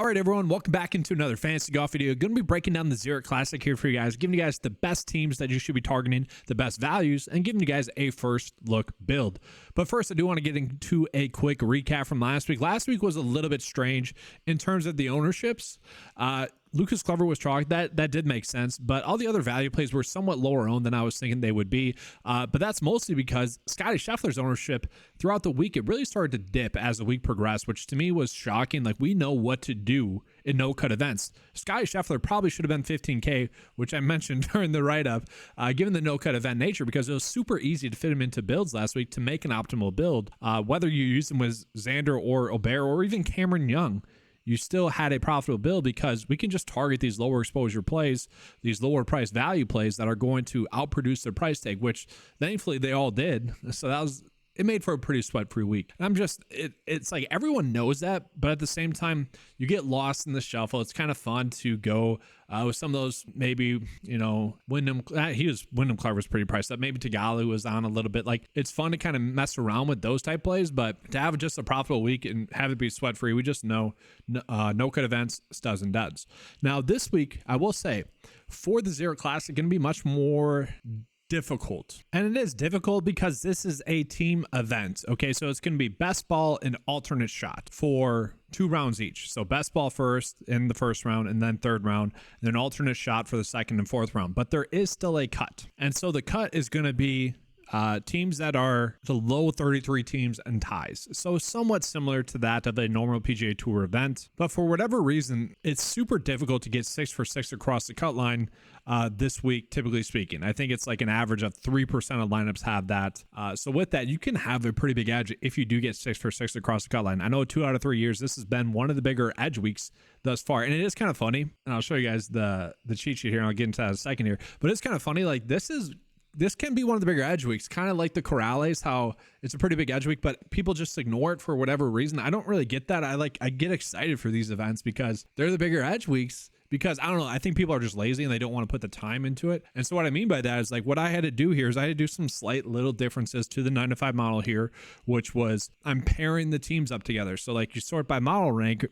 All right, everyone, welcome back into another fantasy golf video. Going to be breaking down the Zurich Classic here for you guys, giving you guys the best teams that you should be targeting, the best values, and giving you guys a first look build. But first, I do want to get into a quick recap from last week. Last week was a little bit strange in terms of the ownerships. Lucas Glover was chalked. That did make sense, but all the other value plays were somewhat lower owned than I was thinking they would be. But that's mostly because Scottie Scheffler's ownership throughout the week, it really started to dip as the week progressed, which to me was shocking. Like, we know what to do in no-cut events. Scottie Scheffler probably should have been 15K, which I mentioned during the write-up, given the no-cut event nature, because it was super easy to fit him into builds last week to make an optimal build. Whether you use him with Xander or Aubert or even Cameron Young, you still had a profitable build because we can just target these lower exposure plays, these lower price value plays that are going to outproduce their price tag, which thankfully they all did. So it made for a pretty sweat-free week. And it's like everyone knows that, but at the same time, you get lost in the shuffle. It's kind of fun to go with some of those, maybe, Wyndham Clark was pretty priced up. Maybe Tagalu was on a little bit. Like, it's fun to kind of mess around with those type plays, but to have just a profitable week and have it be sweat-free, we just know no-cut events, studs and duds. Now, this week, I will say, for the Zurich Classic, going to be much more difficult. And it is difficult because this is a team event. Okay, so it's going to be best ball and alternate shot for 2 rounds each. So best ball first in the first round, and then third round, and then alternate shot for the second and fourth round. But there is still a cut. And so the cut is going to be teams that are the low 33 teams and ties. So somewhat similar to that of a normal PGA Tour event. But for whatever reason, it's super difficult to get 6 for 6 across the cut line this week, typically speaking. I think it's like an average of 3% of lineups have that. So with that, you can have a pretty big edge if you do get 6 for 6 across the cut line. I know 2 out of 3 years, this has been one of the bigger edge weeks thus far. And it is kind of funny. And I'll show you guys the cheat sheet here, and I'll get into that in a second here. But it's kind of funny. Like, this can be one of the bigger edge weeks, kind of like the Corrales, how it's a pretty big edge week, but people just ignore it for whatever reason. I don't really get that. I get excited for these events because they're the bigger edge weeks, because I don't know, I think people are just lazy and they don't want to put the time into it. And so what I mean by that is, like, what I had to do here is I had to do some slight little differences to the 9-to-5 model here, which was I'm pairing the teams up together. So like, you sort by model rank.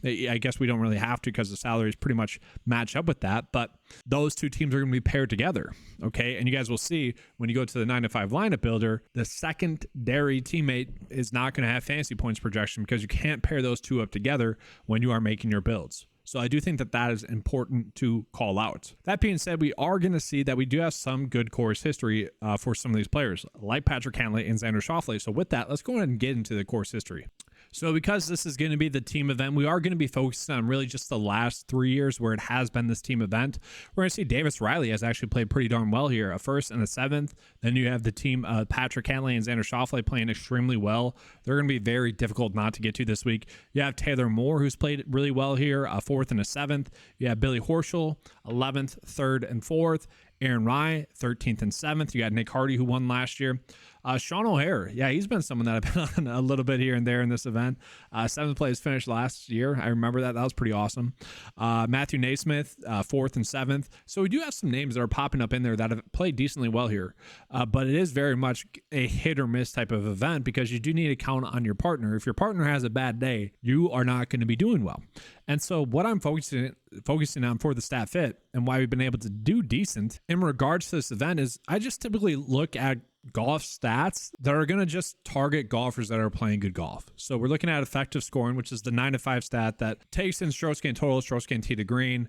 I guess we don't really have to because the salaries pretty much match up with that, but those 2 teams are going to be paired together, okay? And you guys will see when you go to the 9-to-5 lineup builder, the secondary teammate is not going to have fantasy points projection because you can't pair those 2 up together when you are making your builds. So I do think that is important to call out. That being said, we are going to see that we do have some good course history for some of these players, like Patrick Cantlay and Xander Schauffele. So with that, let's go ahead and get into the course history. So because this is going to be the team event, we are going to be focused on really just the last 3 years where it has been this team event. We're going to see Davis Riley has actually played pretty darn well here, a first and a 7th. Then you have the team Patrick Cantlay and Xander Schauffele playing extremely well. They're going to be very difficult not to get to this week. You have Taylor Moore, who's played really well here, a 4th and a 7th. You have Billy Horschel, 11th, 3rd, and 4th. Aaron Rai, 13th and 7th. You got Nick Hardy, who won last year. Sean O'Hare, yeah, he's been someone that I've been on a little bit here and there in this event. 7th place finished last year. I remember that. That was pretty awesome. Matthew Naismith, 4th and 7th. So we do have some names that are popping up in there that have played decently well here. But it is very much a hit or miss type of event because you do need to count on your partner. If your partner has a bad day, you are not going to be doing well. And so what I'm focusing on for the Stat Fit and why we've been able to do decent in regards to this event is I just typically look at golf stats that are going to just target golfers that are playing good golf. So we're looking at effective scoring, which is the 9-to-5 stat that takes in strokes gained total, strokes gained tee to green,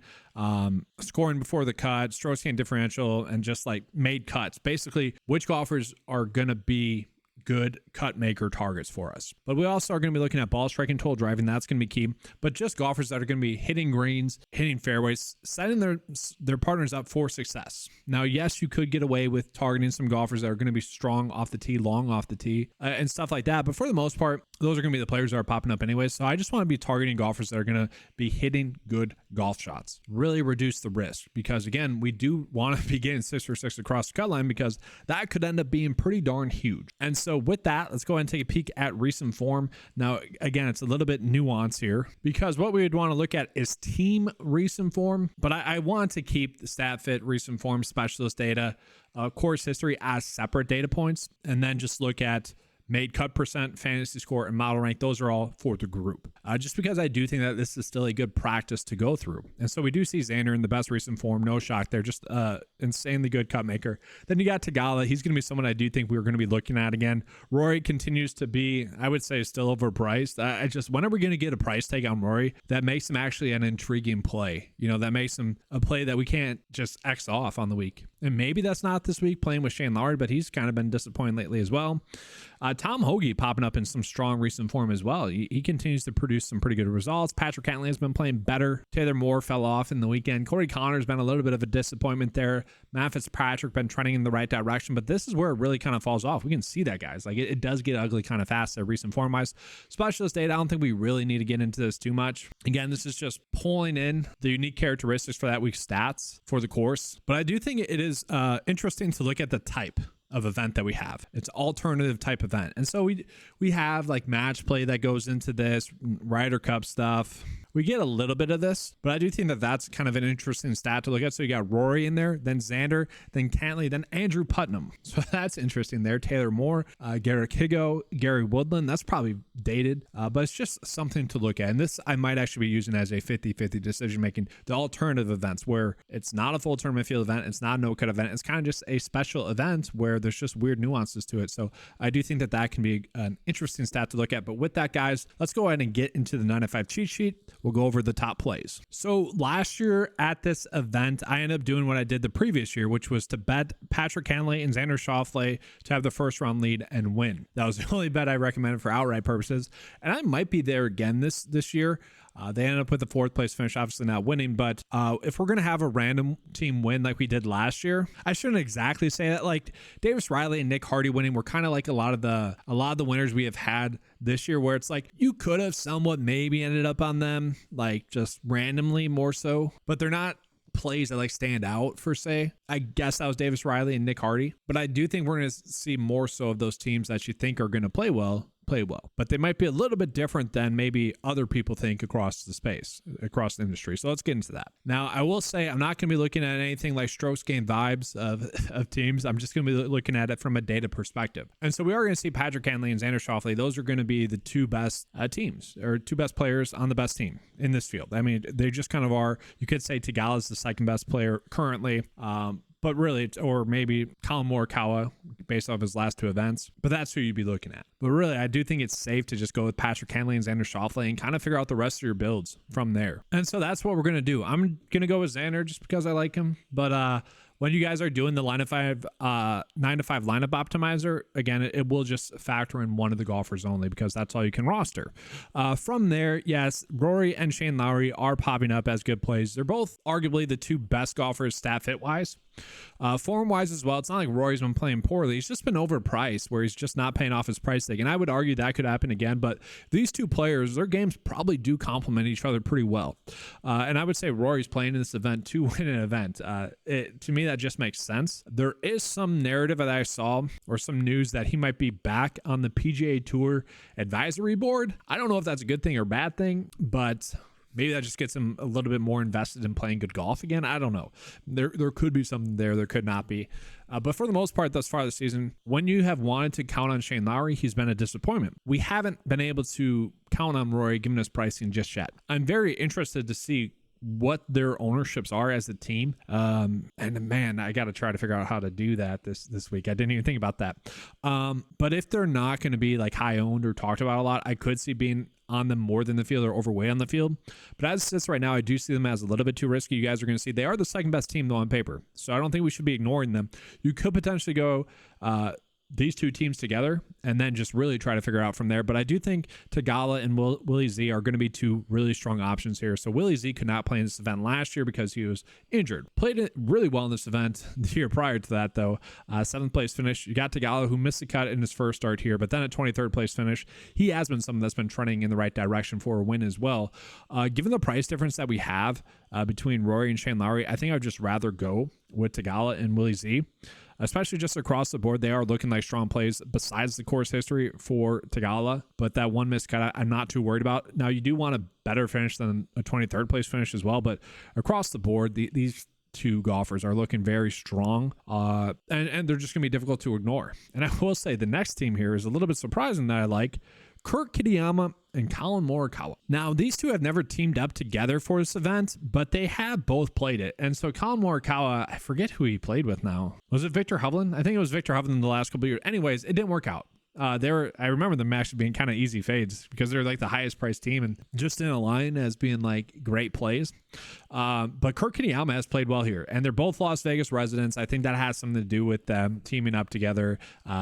scoring before the cut, strokes gained differential, and just like made cuts. Basically, which golfers are going to be good cut maker targets for us. But we also are going to be looking at ball striking, total driving. That's going to be key. But just golfers that are going to be hitting greens, hitting fairways, setting their partners up for success. Now, yes, you could get away with targeting some golfers that are going to be strong off the tee, long off the tee, and stuff like that. But for the most part, those are going to be the players that are popping up anyways. So I just want to be targeting golfers that are going to be hitting good golf shots. Really reduce the risk because, again, we do want to be getting 6 for 6 across the cut line because that could end up being pretty darn huge. And so with that, let's go ahead and take a peek at recent form. Now, again, it's a little bit nuanced here because what we would want to look at is team recent form, but I want to keep the StatFit recent form specialist data, course history as separate data points, and then just look at made cut percent, fantasy score, and model rank. Those are all for the group. Just because I do think that this is still a good practice to go through. And so we do see Xander in the best recent form. No shock there. Just insanely good cut maker. Then you got Tagala. He's going to be someone I do think we're going to be looking at again. Rory continues to be, I would say, still overpriced. I just, when are we going to get a price tag on Rory that makes him actually an intriguing play? That makes him a play that we can't just X off on the week. And maybe that's not this week playing with Shane Lowry, but he's kind of been disappointing lately as well. Tom Hoagie popping up in some strong recent form as well. He continues to produce some pretty good results. Patrick Cantley has been playing better. Taylor Moore fell off in the weekend. Corey Connor's been a little bit of a disappointment there. Matt Fitzpatrick been trending in the right direction, but this is where it really kind of falls off. We can see that, guys. Like it does get ugly kind of fast there recent form wise. Specialist data, I don't think we really need to get into this too much. Again, this is just pulling in the unique characteristics for that week's stats for the course. But I do think it is interesting to look at the type of event that we have. It's alternative type event. And so we have like match play that goes into this, Ryder Cup stuff. We get a little bit of this, but I do think that that's kind of an interesting stat to look at. So you got Rory in there, then Xander, then Cantley, then Andrew Putnam. So that's interesting there. Taylor Moore, Garrick Higo, Gary Woodland. That's probably dated, but it's just something to look at. And this I might actually be using as a 50-50 decision making. The alternative events where it's not a full tournament field event, it's not a no-cut event. It's kind of just a special event where there's just weird nuances to it. So I do think that that can be an interesting stat to look at. But with that, guys, let's go ahead and get into the 9-5 cheat sheet. We'll go over the top plays. So last year at this event, I ended up doing what I did the previous year, which was to bet Patrick Cantley and Xander Schauffele to have the first round lead and win. That was the only bet I recommended for outright purposes. And I might be there again this year. They ended up with the fourth place finish, obviously not winning. But if we're going to have a random team win like we did last year, I shouldn't exactly say that. Like Davis Riley and Nick Hardy winning were kind of like a lot of the winners we have had this year, where it's like you could have somewhat maybe ended up on them, like just randomly more so, but they're not plays that like stand out for say. I guess that was Davis Riley and Nick Hardy, but I do think we're going to see more so of those teams that you think are going to play well, but they might be a little bit different than maybe other people think across the space, across the industry. So let's get into that. Now, I will say I'm not going to be looking at anything like strokes gained vibes of teams. I'm just going to be looking at it from a data perspective. And so we are going to see Patrick Cantley and Xander Schauffele. Those are going to be the two best teams or two best players on the best team in this field. I mean, they just kind of are. You could say Tagala is the second best player currently. But really, or maybe Colin Morikawa based off his last two events. But that's who you'd be looking at. But really, I do think it's safe to just go with Patrick Cantley and Xander Schauffele and kind of figure out the rest of your builds from there. And so that's what we're going to do. I'm going to go with Xander just because I like him. But when you guys are doing the 9-to-5 lineup optimizer, again, it will just factor in one of the golfers only because that's all you can roster. From there, yes, Rory and Shane Lowry are popping up as good plays. They're both arguably the two best golfers stat fit wise. Form wise as well, it's not like Rory's been playing poorly. He's just been overpriced where he's just not paying off his price tag. And I would argue that could happen again. But these two players, their games probably do complement each other pretty well. And I would say Rory's playing in this event to win an event. To me, that just makes sense. There is some narrative that I saw or some news that he might be back on the PGA Tour advisory board. I don't know if that's a good thing or bad thing, but maybe that just gets him a little bit more invested in playing good golf again. I don't know. There could be something there. There could not be. But for the most part, thus far this season, when you have wanted to count on Shane Lowry, he's been a disappointment. We haven't been able to count on Rory given his pricing just yet. I'm very interested to see what their ownerships are as a team. And man, I got to try to figure out how to do that this week. I didn't even think about that. But if they're not going to be like high owned or talked about a lot, I could see being on them more than the field or overweight on the field. But as it sits right now, I do see them as a little bit too risky. You guys are going to see they are the second best team though on paper. So I don't think we should be ignoring them. You could potentially go these two teams together and then just really try to figure out from there. But I do think Tagala and Willie Z are going to be two really strong options here. So Willie Z could not play in this event last year because he was injured. Played it really well in this event the year prior to that, though. 7th place finish. You got Tagala, who missed the cut in his first start here, but then a 23rd place finish. He has been someone that's been trending in the right direction for a win as well. Given the price difference that we have between Rory and Shane Lowry, I think I would just rather go with Tagala and Willie Z. Especially just across the board, they are looking like strong plays besides the course history for Tagala. But that one missed cut, I'm not too worried about. Now, you do want a better finish than a 23rd place finish as well. But across the board, these two golfers are looking very strong, and they're just going to be difficult to ignore. And I will say the next team here is a little bit surprising that I like. Kurt Kitayama and Collin Morikawa. Now, these two have never teamed up together for this event, but they have both played it. And so Collin Morikawa, I forget who he played with now. Was it Victor Hovland? I think it was Victor Hovland in the last couple of years. Anyways, it didn't work out. I remember them actually being kind of easy fades because they're like the highest priced team and just in a line as being like great plays. But Kurt Kitayama has played well here, and they're both Las Vegas residents. I think that has something to do with them teaming up together.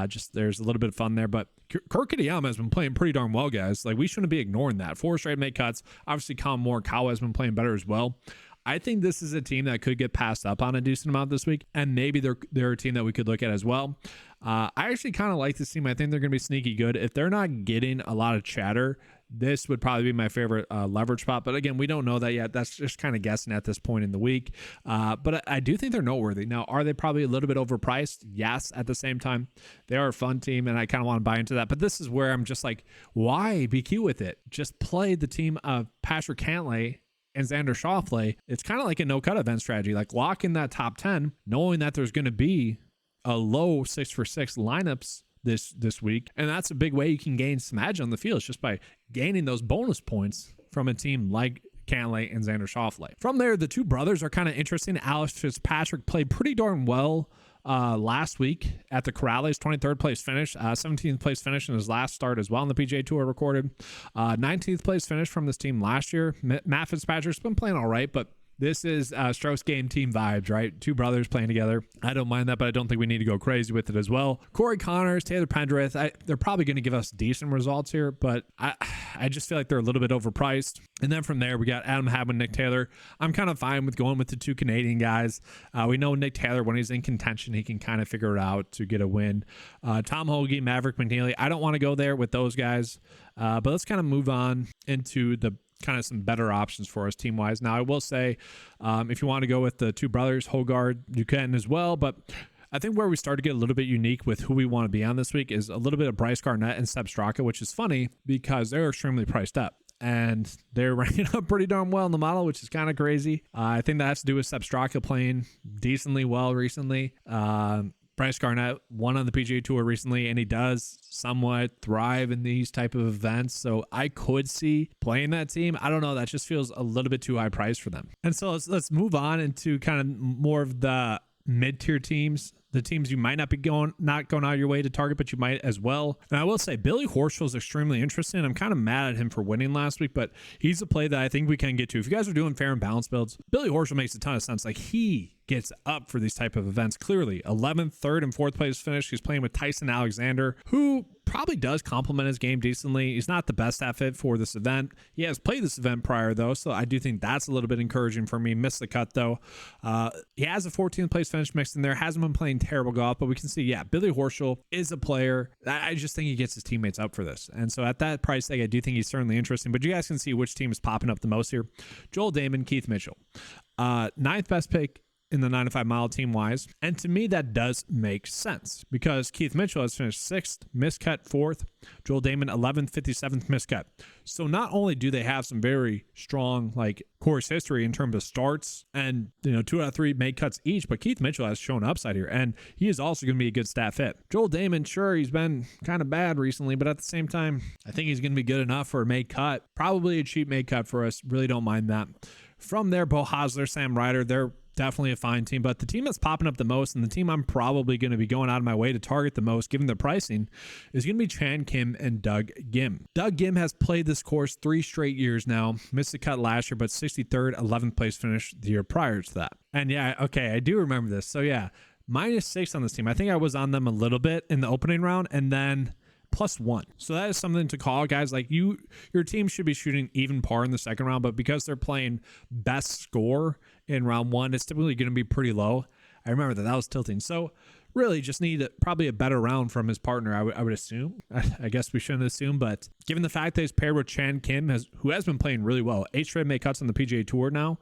Just there's a little bit of fun there, but Kurt Kitayama has been playing pretty darn well, guys. Like, we shouldn't be ignoring that. 4 straight make cuts. Obviously, Collin Morikawa has been playing better as well. I think this is a team that could get passed up on a decent amount this week, and maybe they're a team that we could look at as well. I actually kind of like this team. I think they're going to be sneaky good. If they're not getting a lot of chatter, this would probably be my favorite leverage spot. But again, we don't know that yet. That's just kind of guessing at this point in the week. But I do think they're noteworthy. Now, are they probably a little bit overpriced? Yes. At the same time, they are a fun team, and I kind of want to buy into that. But this is where I'm just like, why be cute with it? Just play the team of Patrick Cantlay and Xander Schauffele. It's kind of like a no-cut event strategy. Like, lock in that top 10, knowing that there's going to be a low 6-for-6 lineups this week. And that's a big way you can gain some edge on the field, just by gaining those bonus points from a team like Cantlay and Xander Schauffele. From there, the two brothers are kind of interesting. Alex Fitzpatrick played pretty darn well last week at the Corrales, 23rd place finish, 17th place finish in his last start as well on the PGA Tour recorded. 19th place finish from this team last year. Matt Fitzpatrick's been playing all right, but this is Strauss game team vibes, right? Two brothers playing together. I don't mind that, but I don't think we need to go crazy with it as well. Corey Connors, Taylor Pendrith, they're probably going to give us decent results here, but I just feel like they're a little bit overpriced. And then from there, we got Adam Hadwin, Nick Taylor. I'm kind of fine with going with the two Canadian guys. We know Nick Taylor, when he's in contention, he can kind of figure it out to get a win. Tom Hoge, Maverick McNeely. I don't want to go there with those guys, but let's kind of move on into the kind of some better options for us team-wise. Now, I will say, if you want to go with the two brothers, Hogard, you can as well, but I think where we start to get a little bit unique with who we want to be on this week is a little bit of Bryce Garnett and Seb Straka, which is funny because they're extremely priced up. And they're ranking up pretty darn well in the model, which is kind of crazy. I think that has to do with Seb Straka playing decently well recently. Bryce Garnett won on the PGA Tour recently, and he does somewhat thrive in these type of events. So I could see playing that team. I don't know. That just feels a little bit too high priced for them. And so let's move on into kind of more of the mid-tier teams. The teams you might not be not going out of your way to target, but you might as well. And I will say Billy Horschel is extremely interesting. I'm kind of mad at him for winning last week, but he's a play that I think we can get to. If you guys are doing fair and balanced builds, Billy Horschel makes a ton of sense. Like, he gets up for these type of events. Clearly, 11th, 3rd, and 4th place finish. He's playing with Tyson Alexander, who probably does complement his game decently. He's not the best at fit for this event. He has played this event prior, though, so I do think that's a little bit encouraging for me. Missed the cut, though. He has a 14th place finish mixed in there. Hasn't been playing terrible golf, but we can see, yeah, Billy Horschel is a player. I just think he gets his teammates up for this. And so at that price tag, I do think he's certainly interesting. But you guys can see which team is popping up the most here. Joel Damon, Keith Mitchell. 9th best pick in the 9 to 5 mile team wise. And to me, that does make sense because Keith Mitchell has finished 6th, miscut 4th, Joel Damon 11th, 57th miscut. So not only do they have some very strong like course history in terms of starts and 2 out of 3 made cuts each, but Keith Mitchell has shown upside here, and he is also going to be a good stat fit. Joel Damon, sure, he's been kind of bad recently, but at the same time, I think he's going to be good enough for a made cut. Probably a cheap made cut for us. Really don't mind that. From there, Bo Hosler, Sam Ryder, they're definitely a fine team, but the team that's popping up the most and the team I'm probably going to be going out of my way to target the most given their pricing is going to be Chan Kim and Doug Gim. Doug Gim has played this course 3 straight years now, missed the cut last year, but 63rd, 11th place finish the year prior to that. And yeah, okay, I do remember this. So yeah, -6 on this team. I think I was on them a little bit in the opening round and then +1. So that is something to call, guys. Like, your team should be shooting even par in the second round, but because they're playing best score in round 1, it's typically going to be pretty low. I remember that was tilting. So really just need probably a better round from his partner, I would assume. I guess we shouldn't assume, but given the fact that he's paired with Chan Kim, who has been playing really well, 8 straight made cuts on the PGA Tour now,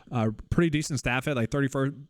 pretty decent stat fit, like 33rd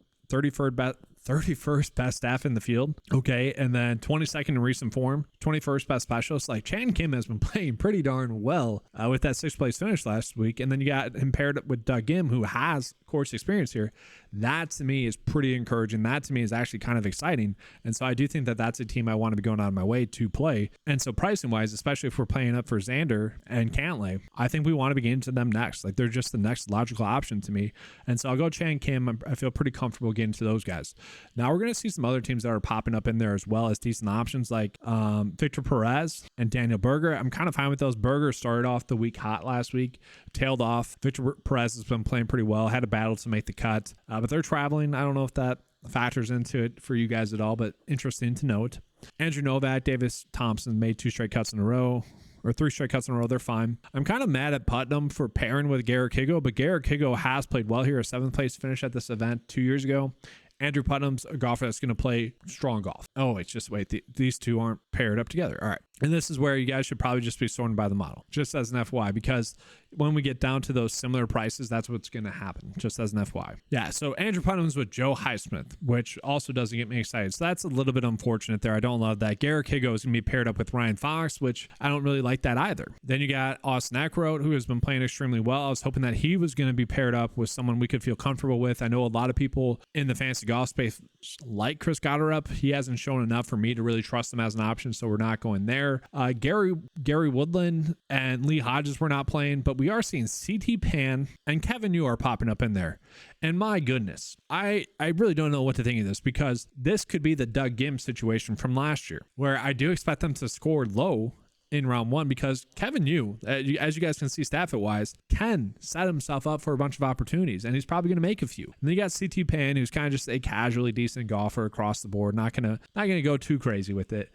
31st best staff in the field. Okay. And then 22nd in recent form, 21st best specialist. Like Chan Kim has been playing pretty darn well with that 6th place finish last week. And then you got him paired up with Doug Gim, who has course experience here. That to me is pretty encouraging. That to me is actually kind of exciting. And so I do think that that's a team I want to be going out of my way to play. And so pricing wise, especially if we're playing up for Xander and Cantlay, I think we want to be getting to them next. Like they're just the next logical option to me. And so I'll go Chan Kim. I feel pretty comfortable getting to those guys. Now we're going to see some other teams that are popping up in there as well as decent options like Victor Perez and Daniel Berger. I'm kind of fine with those. Berger started off the week hot last week, tailed off. Victor Perez has been playing pretty well, had a battle to make the cut, but they're traveling. I don't know if that factors into it for you guys at all, but interesting to note. Andrew Novak, Davis Thompson made 2 straight cuts in a row. Or 3 straight cuts in a row, they're fine. I'm kind of mad at Putnam for pairing with Garrett Kigo, but Garrett Kigo has played well here, a 7th place finish at this event 2 years ago. Andrew Putnam's a golfer that's going to play strong golf. Oh, wait, just wait. These two aren't paired up together. All right. And this is where you guys should probably just be sorting by the model, just as an FY, because when we get down to those similar prices, that's what's going to happen, just as an FY. Yeah, so Andrew Putnam's with Joe Highsmith, which also doesn't get me excited. So that's a little bit unfortunate there. I don't love that. Garrett Kigo is going to be paired up with Ryan Fox, which I don't really like that either. Then you got Austin Eckroat, who has been playing extremely well. I was hoping that he was going to be paired up with someone we could feel comfortable with. I know a lot of people in the fantasy golf space like Chris Gotterup. He hasn't shown enough for me to really trust him as an option, so we're not going there. Gary Woodland and Lee Hodges were not playing, but we are seeing CT Pan and Kevin Yu are popping up in there. And my goodness, I really don't know what to think of this, because this could be the Doug Gim situation from last year, where I do expect them to score low in round 1, because Kevin Yu, as you guys can see staff-it wise, can set himself up for a bunch of opportunities, and he's probably going to make a few. And then you got CT Pan, who's kind of just a casually decent golfer across the board, not gonna go too crazy with it.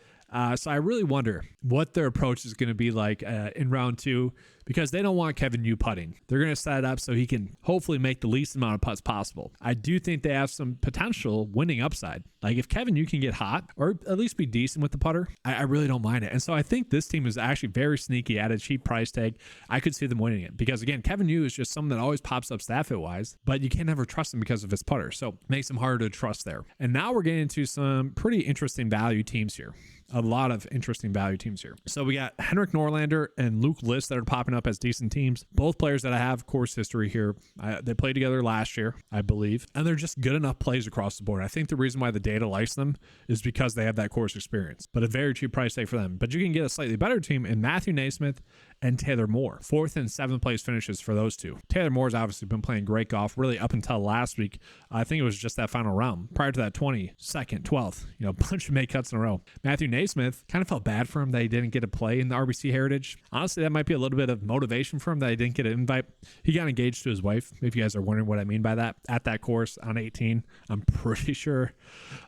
So I really wonder what their approach is going to be like in round 2, because they don't want Kevin Yu putting. They're going to set it up so he can hopefully make the least amount of putts possible. I do think they have some potential winning upside. Like if Kevin Yu can get hot or at least be decent with the putter, I really don't mind it. And so I think this team is actually very sneaky at a cheap price tag. I could see them winning it, because again, Kevin Yu is just someone that always pops up staff-it wise, but you can never trust him because of his putter. So it makes him harder to trust there. And now we're getting into some pretty interesting value teams here. A lot of interesting value teams here. So we got Henrik Norlander and Luke List that are popping up as decent teams. Both players that I have course history here. They played together last year, I believe, and they're just good enough plays across the board. I think the reason why the data likes them is because they have that course experience, but a very cheap price tag for them. But you can get a slightly better team in Matthew Naismith and Taylor Moore. 4th and 7th place finishes for those two. Taylor Moore's obviously been playing great golf really up until last week. I think it was just that final round. Prior to that, 22nd, 12th, bunch of make cuts in a row. Matthew Naismith, kind of felt bad for him that he didn't get to play in the RBC Heritage. Honestly, that might be a little bit of motivation for him that he didn't get an invite. He got engaged to his wife, if you guys are wondering what I mean by that, at that course on 18. I'm pretty sure.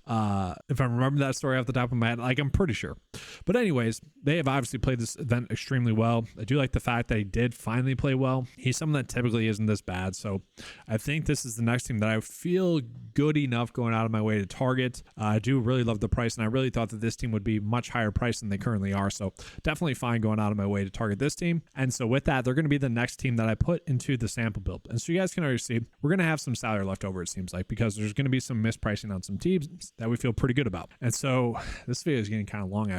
If I remember that story off the top of my head, I'm pretty sure. But anyways, they have obviously played this event extremely well. I do like the fact that he did finally play well. He's someone that typically isn't this bad. So I think this is the next team that I feel good enough going out of my way to target. I do really love the price, and I really thought that this team would be much higher price than they currently are. So definitely fine going out of my way to target this team. And so with that, they're going to be the next team that I put into the sample build. And so you guys can already see, we're going to have some salary left over, it seems like, because there's going to be some mispricing on some teams that we feel pretty good about. And so this video is getting kind of long.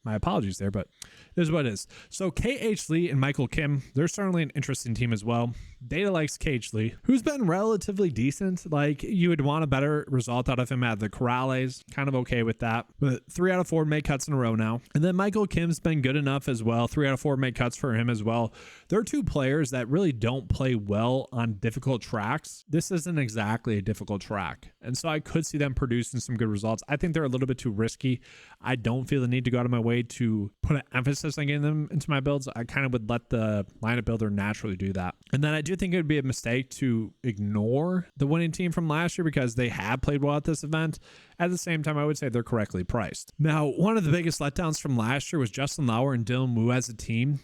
My apologies there, but this is what it is. So KH Lee and Michael Kim, they're certainly an interesting team as well. Data likes KH Lee, who's been relatively decent. Like, you would want a better result out of him at the Corrales. Kind of okay with that. But 3 out of 4 made cuts in a row now. And then Michael Kim's been good enough as well. 3 out of 4 made cuts for him as well. They're two players that really don't play well on difficult tracks. This isn't exactly a difficult track. And so I could see them producing some good results. I think they're a little bit too risky. I don't feel the need to go out of my way to put an emphasis on getting them into my builds. I kind of would let the lineup builder naturally do that. And then I do think it would be a mistake to ignore the winning team from last year, because they have played well at this event. At the same time, I would say they're correctly priced. Now, one of the biggest letdowns from last year was Justin Lauer and Dylan Wu as a team.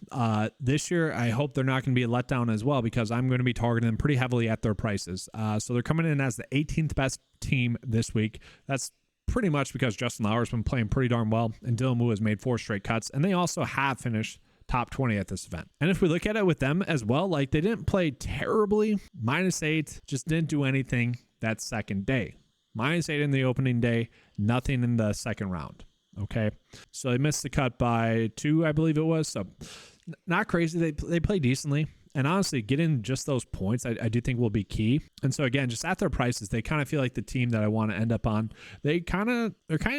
This year, I hope they're not going to be a letdown as well, because I'm going to be targeting them pretty heavily at their prices. So they're coming in as the 18th best team this week. That's pretty much because Justin Lauer's been playing pretty darn well, and Dylan Wu has made 4 straight cuts, and they also have finished top 20 at this event. And if we look at it with them as well, like, they didn't play terribly. -8, just didn't do anything that second day. -8 in the opening day, nothing in the second round. Okay, so they missed the cut by 2, I believe it was. So not crazy. They play decently. And honestly, getting just those points, I do think will be key. And so again, just at their prices, they kind of feel like the team that I want to end up on. They kind of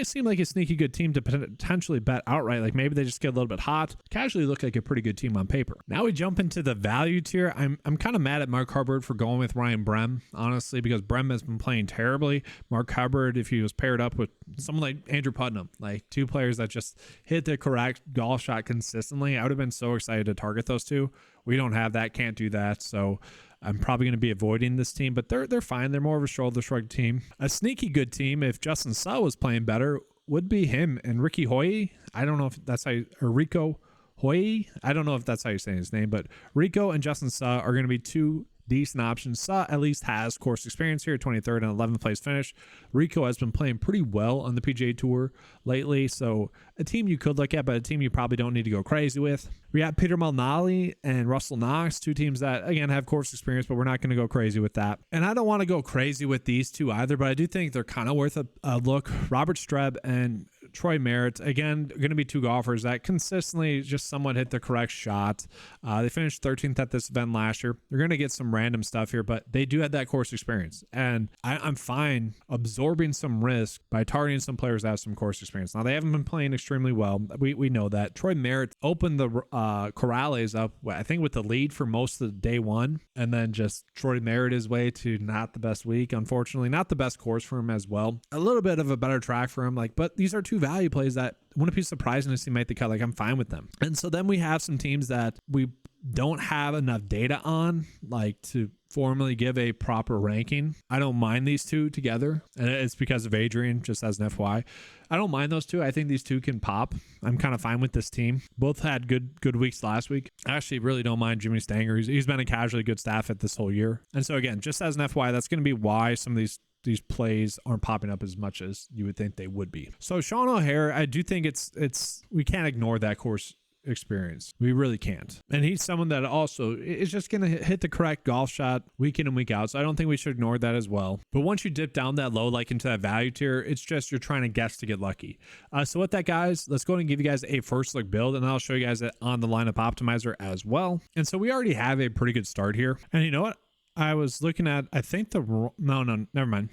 seem like a sneaky good team to potentially bet outright. Like maybe they just get a little bit hot, casually look like a pretty good team on paper. Now we jump into the value tier. I'm kind of mad at Mark Hubbard for going with Ryan Brehm, honestly, because Brehm has been playing terribly. Mark Hubbard, if he was paired up with someone like Andrew Putnam, like 2 players that just hit the correct golf shot consistently, I would have been so excited to target those 2. We don't have that, can't do that. So I'm probably going to be avoiding this team, but they're fine. They're more of a shoulder shrug team. A sneaky good team, if Justin Suh was playing better, would be him and Ricky Hoye. I don't know if that's how or Rico Hoye. I don't know if that's how you're saying his name, but Rico and Justin Suh are going to be 2 decent options. Suh at least has course experience here, 23rd and 11th place finish. Rico has been playing pretty well on the PGA Tour lately, so a team you could look at, but a team you probably don't need to go crazy with. We got Peter Malnati and Russell Knox, 2 teams that, again, have course experience, but we're not going to go crazy with that. And I don't want to go crazy with these 2 either, but I do think they're kind of worth a look. Robert Streb and Troy Merritt, again, going to be 2 golfers that consistently just somewhat hit the correct shot. They finished 13th at this event last year. They're going to get some random stuff here, but they do have that course experience. And I'm fine absorbing some risk by targeting some players that have some course experience. Now, they haven't been playing extremely well. We know that. Troy Merritt opened the Corrales up, I think, with the lead for most of day 1, and then just Troy Merritt his way to not the best week, unfortunately. Not the best course for him as well. A little bit of a better track for him, but these are 2 value plays that wouldn't be surprising to see make the cut. Like, I'm fine with them. And so then we have some teams that we don't have enough data on, like, to formally give a proper ranking. I don't mind these 2 together, and it's because of Adrian, just as an FYI. I don't mind those 2. I think these 2 can pop. I'm kind of fine with this team. Both had good weeks last week. I actually really don't mind Jimmy Stanger. He's been a casually good staff at this whole year. And so again, just as an FYI, that's going to be why some of these plays aren't popping up as much as you would think they would be. So Sean O'Hare, I do think it's we can't ignore that course experience. We really can't. And he's someone that also is just going to hit the correct golf shot week in and week out. So I don't think we should ignore that as well. But once you dip down that low, like into that value tier, it's just you're trying to guess to get lucky. So with that, guys, let's go ahead and give you guys a first look build, and I'll show you guys it on the lineup optimizer as well. And so we already have a pretty good start here. And you know what? I was looking at, I think no, never mind.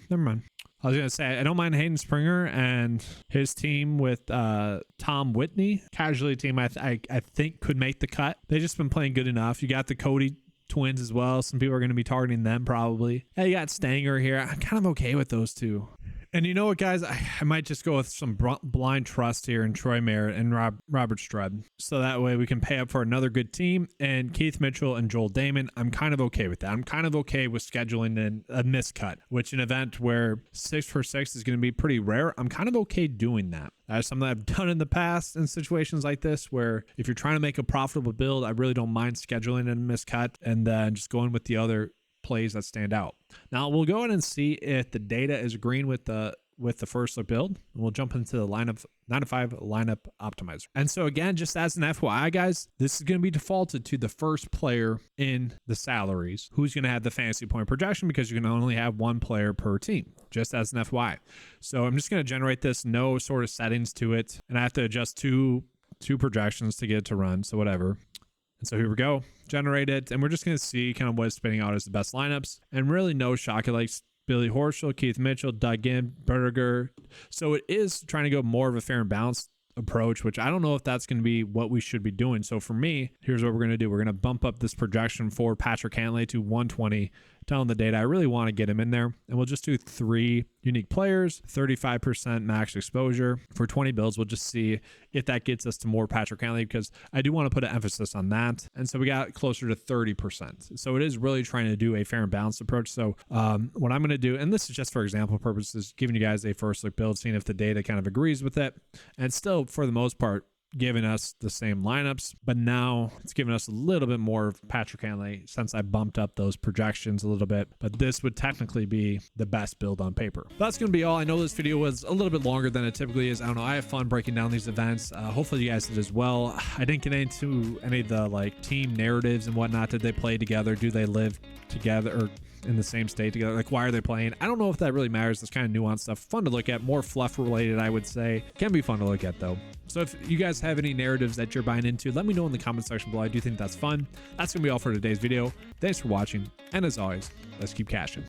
I was going to say, I don't mind Hayden Springer and his team with Tom Whitney. Casualty team, I think could make the cut. They've just been playing good enough. You got the Cody twins as well. Some people are going to be targeting them probably. Yeah, you got Stanger here. I'm kind of okay with those 2. And you know what, guys? I might just go with some blind trust here in Troy Merritt and Robert Streb. So that way we can pay up for another good team. And Keith Mitchell and Joel Damon, I'm kind of okay with that. I'm kind of okay with scheduling a miscut, which an event where 6 for 6 is going to be pretty rare. I'm kind of okay doing that. That's something I've done in the past in situations like this, where if you're trying to make a profitable build, I really don't mind scheduling a miscut and then just going with the other plays that stand out. Now we'll go ahead and see if the data is agreeing with the first look build, and we'll jump into the 9 to 5 lineup optimizer. And so again, just as an FYI, guys, this is going to be defaulted to the first player in the salaries who's going to have the fantasy point projection, because you can only have 1 player per team, just as an FYI. So I'm just going to generate this, no sort of settings to it, and I have to adjust two projections to get it to run, so whatever. And so here we go, generate it, and we're just going to see kind of what it's spitting out as the best lineups, and really no shock. It likes Billy Horschel, Keith Mitchell, Doug Ginn, Berger. So it is trying to go more of a fair and balanced approach, which I don't know if that's going to be what we should be doing. So for me, here's what we're going to do. We're going to bump up this projection for Patrick Cantlay to 120, telling the data I really want to get him in there. And we'll just do 3 unique players, 35% max exposure for 20 builds. We'll just see if that gets us to more Patrick Cantlay, because I do want to put an emphasis on that. And so we got closer to 30%. So it is really trying to do a fair and balanced approach. So what I'm going to do, and this is just for example purposes, giving you guys a first look build, seeing if the data kind of agrees with it. And still, for the most part, giving us the same lineups, but now it's giving us a little bit more of Patrick Cantlay since I bumped up those projections a little bit, but this would technically be the best build on paper. That's going to be all. I know this video was a little bit longer than it typically is. I don't know. I have fun breaking down these events. Hopefully you guys did as well. I didn't get into any of the like team narratives and whatnot. Did they play together? Do they live together? Or in the same state together. Like, why are they playing? I don't know if that really matters. It's kind of nuanced stuff. Fun to look at. More fluff related, I would say. Can be fun to look at, though. So if you guys have any narratives that you're buying into, let me know in the comment section below. I do think that's fun. That's going to be all for today's video. Thanks for watching. And as always, let's keep cashing.